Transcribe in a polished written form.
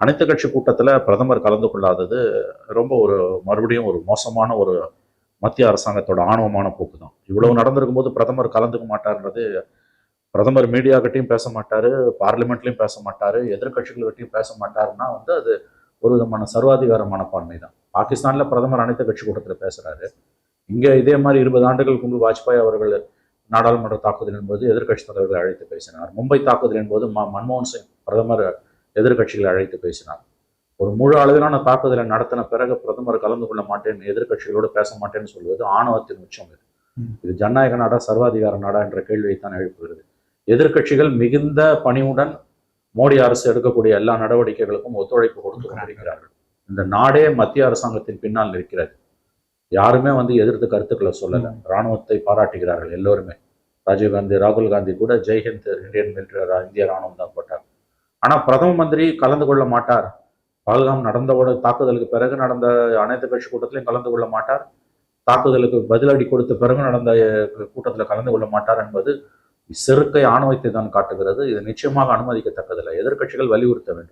அனைத்து கட்சி கூட்டத்தில் பிரதமர் கலந்து கொள்ளாதது ரொம்ப மறுபடியும் ஒரு மோசமான ஒரு மத்திய அரசாங்கத்தோட ஆணவமான போக்கு தான். இவ்வளவு நடந்திருக்கும் போது பிரதமர் கலந்துக்க மாட்டார்ன்றது, பிரதமர் மீடியாக்கிட்டையும் பேச மாட்டாரு, பார்லிமெண்ட்லையும் பேச மாட்டாரு, எதிர்கட்சிகள்கிட்டையும் பேச மாட்டாருன்னா அது ஒரு விதமான சர்வாதிகார மனப்பான்மை தான். பாகிஸ்தான்ல பிரதமர் அனைத்து கட்சி கூட்டத்தில் பேசுறாரு. இங்க இதே மாதிரி 20 ஆண்டுகளுக்கு முன்பு வாஜ்பாய் அவர்கள் நாடாளுமன்ற தாக்குதல் என்பது எதிர்கட்சி தலைவர்களை அழைத்து பேசினார். மும்பை தாக்குதல் என்பது மன்மோகன் சிங் பிரதமர் எதிர்கட்சிகளை அழைத்து பேசினார். ஒரு முழு அளவிலான தாக்குதலை நடத்தின பிறகு பிரதமர் கலந்து கொள்ள மாட்டேன், எதிர்கட்சிகளோடு பேச மாட்டேன்னு சொல்வது ஆணவத்தின் உச்சம். இது ஜனநாயக நாடா சர்வாதிகார நாடா என்ற கேள்வியை தான் எழுப்புகிறது. எதிர்கட்சிகள் மிகுந்த பணிவுடன் மோடி அரசு எடுக்கக்கூடிய எல்லா நடவடிக்கைகளுக்கும் ஒத்துழைப்பு கொடுத்து கொண்டிருக்கிறார்கள். இந்த நாடே மத்திய அரசாங்கத்தின் பின்னால் நிற்கிறது. யாருமே எதிர்த்து கருத்துக்களை சொல்லலை. இராணுவத்தை பாராட்டுகிறார்கள் எல்லோருமே. ராஜீவ்காந்தி, ராகுல் காந்தி கூட ஜெய்ஹிந்த் இந்தியன் மிலிட்டரி, இந்திய இராணுவம் தான் போட்டார். ஆனால் பிரதம மந்திரி கலந்து கொள்ள மாட்டார். பஹல்காம் நடந்தவோட தாக்குதலுக்கு பிறகு நடந்த அனைத்து கட்சி கூட்டத்திலையும் கலந்து கொள்ள மாட்டார். தாக்குதலுக்கு பதிலடி கொடுத்த பிறகு நடந்த கூட்டத்தில் கலந்து கொள்ள மாட்டார் என்பது செருக்கை ஆணவத்தை தான் காட்டுகிறது. இது நிச்சயமாக அனுமதிக்கத்தக்கதில்லை. எதிர்கட்சிகள் வலியுறுத்த வேண்டும்.